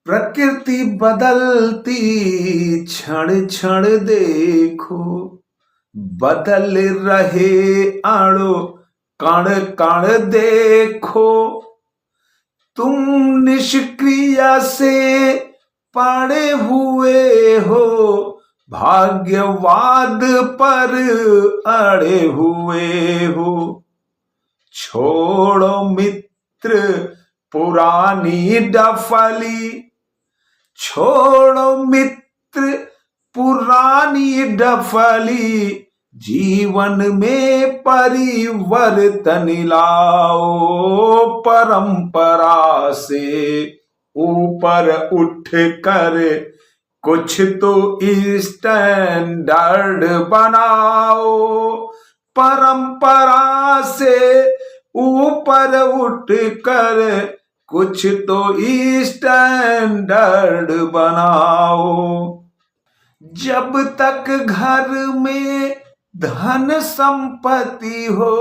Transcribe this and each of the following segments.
प्रकृति बदलती क्षण क्षण देखो, बदल रहे अणु कण कण देखो। तुम निष्क्रिय से पड़े हुए हो, भाग्यवाद पर अड़े हुए हो। छोड़ो मित्र पुरानी डफली, छोड़ो मित्र पुरानी डफली, जीवन में परिवर्तन लाओ। परंपरा से ऊपर उठ कर कुछ तो स्टैंडर्ड बनाओ। परंपरा से ऊपर उठ कर कुछ तो स्टैंडर्ड बनाओ। जब तक घर में धन संपत्ति हो,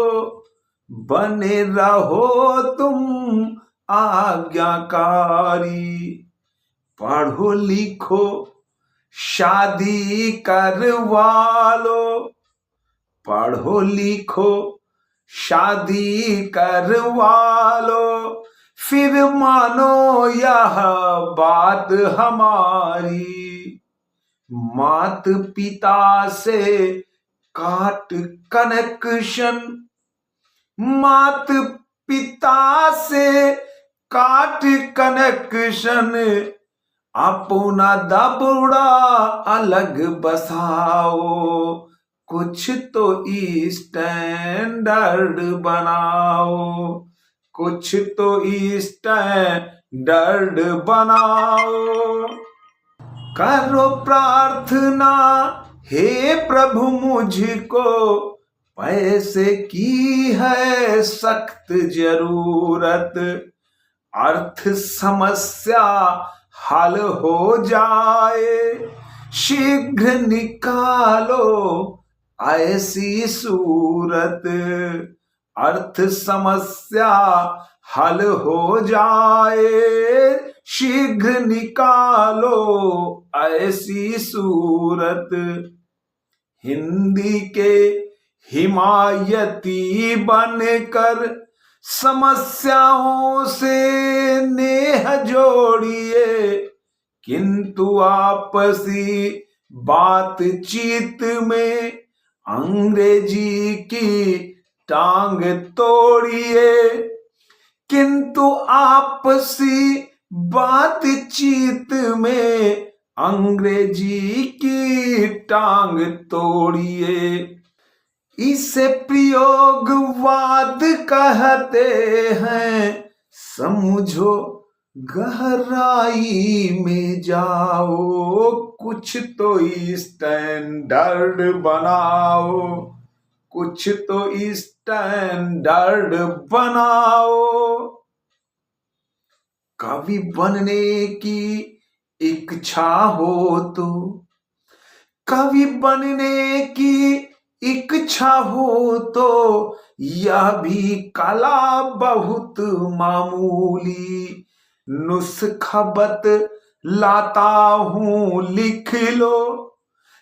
बने रहो तुम आज्ञाकारी। पढ़ो लिखो शादी करवा लो, पढ़ो लिखो शादी करवा लो, फिर मानो यह बात हमारी। मात पिता से काट कनेक्शन, मात पिता से काट कनेक्शन, अपना दबड़ा अलग बसाओ। कुछ तो स्टैंडर्ड बनाओ, कुछ तो स्टैंडर्ड बनाओ। करो प्रार्थना हे प्रभु मुझको, पैसे की है सख्त जरूरत। अर्थ समस्या हल हो जाए, शीघ्र निकालो ऐसी सूरत। अर्थ समस्या हल हो जाए, शीघ्र निकालो ऐसी सूरत। हिंदी के हिमायती बनकर समस्याओं से नेह जोड़िए, किंतु आपसी बातचीत में अंग्रेजी की टांग तोड़िए। किंतु आपसी बातचीत में अंग्रेजी की टांग तोड़िए। इसे प्रयोगवाद कहते हैं, समझो गहराई में जाओ। कुछ तो स्टैंडर्ड बनाओ, कुछ तो स्टैंडर्ड बनाओ। कवि बनने की इच्छा हो तो, कवि बनने की इच्छा हो तो, यह भी कला बहुत मामूली। नुस्खा बतलाता हूँ लिख लो,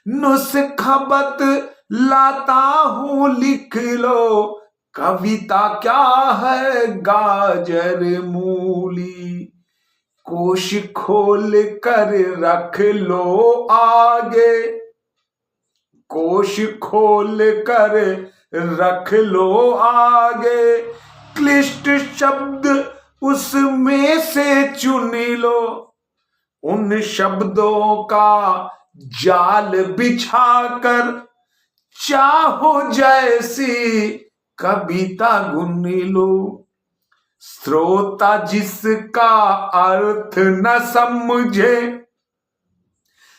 नुस्खा बतलाता हूँ लिख लो। कविता क्या है गाजर मूली, कोश खोल कर रख लो आगे, कोश खोल कर रख लो आगे। क्लिष्ट शब्द उसमें से चुन लो, उन शब्दों का जाल बिछाकर चाहो जैसी कविता बुन लो। श्रोता जिसका अर्थ न समझे,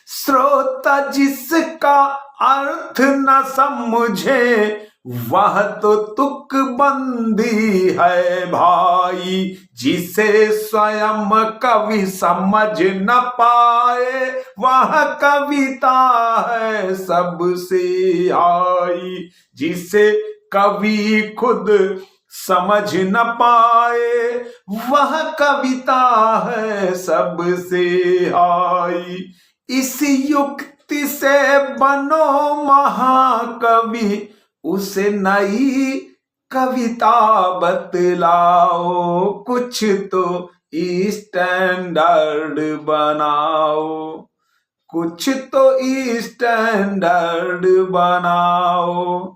श्रोता जिसका अर्थ न समझे, वह तो तुकबंदी है भाई। जिसे स्वयं कवि समझ न पाए, वह कविता है सबसे आई। जिसे कवि खुद समझ न पाए वह कविता है सबसे हाई। इस युक्ति से बनो महाकवि, उसे नई कविता बतलाओ, कुछ तो स्टैंडर्ड बनाओ, कुछ तो स्टैंडर्ड बनाओ।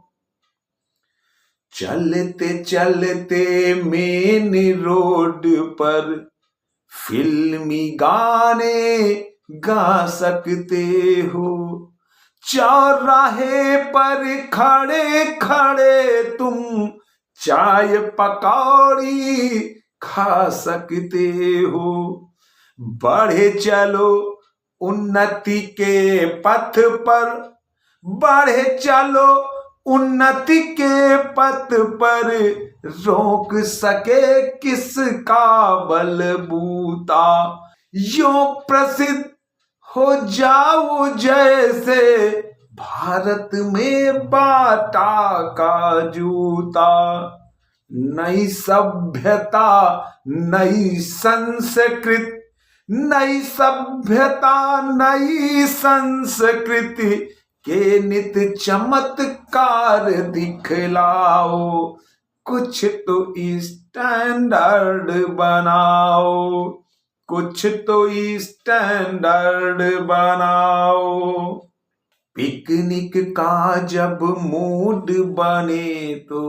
चलते चलते मेन रोड पर फिल्मी गाने गा सकते हो, चौराहे पर खड़े खड़े तुम चाय पकौड़ी खा सकते हो। बढ़े चलो उन्नति के पथ पर, बढ़े चलो उन्नति के पथ पर, रोक सके किसका बलबूता। यूं प्रसिद्ध हो जाओ जैसे भारत में बाटा का जूता। नई सभ्यता नई संस्कृति, नई सभ्यता नई संस्कृति के नित चमत्कार दिखलाओ, कुछ तो स्टैंडर्ड बनाओ, कुछ तो स्टैंडर्ड बनाओ। पिकनिक का जब मूड बने तो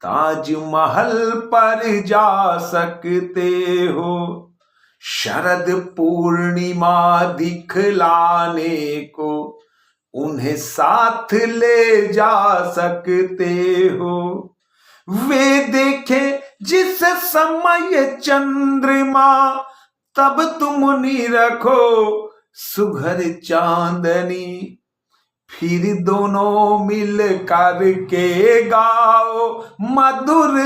ताजमहल पर जा सकते हो, शरद पूर्णिमा दिखलाने को उन्हें साथ ले जा सकते हो। वे देखे जिस समय चंद्रमा, तब तुम नी रखो सुघर चांदनी, फिर दोनों मिल कर के गाओ मधुर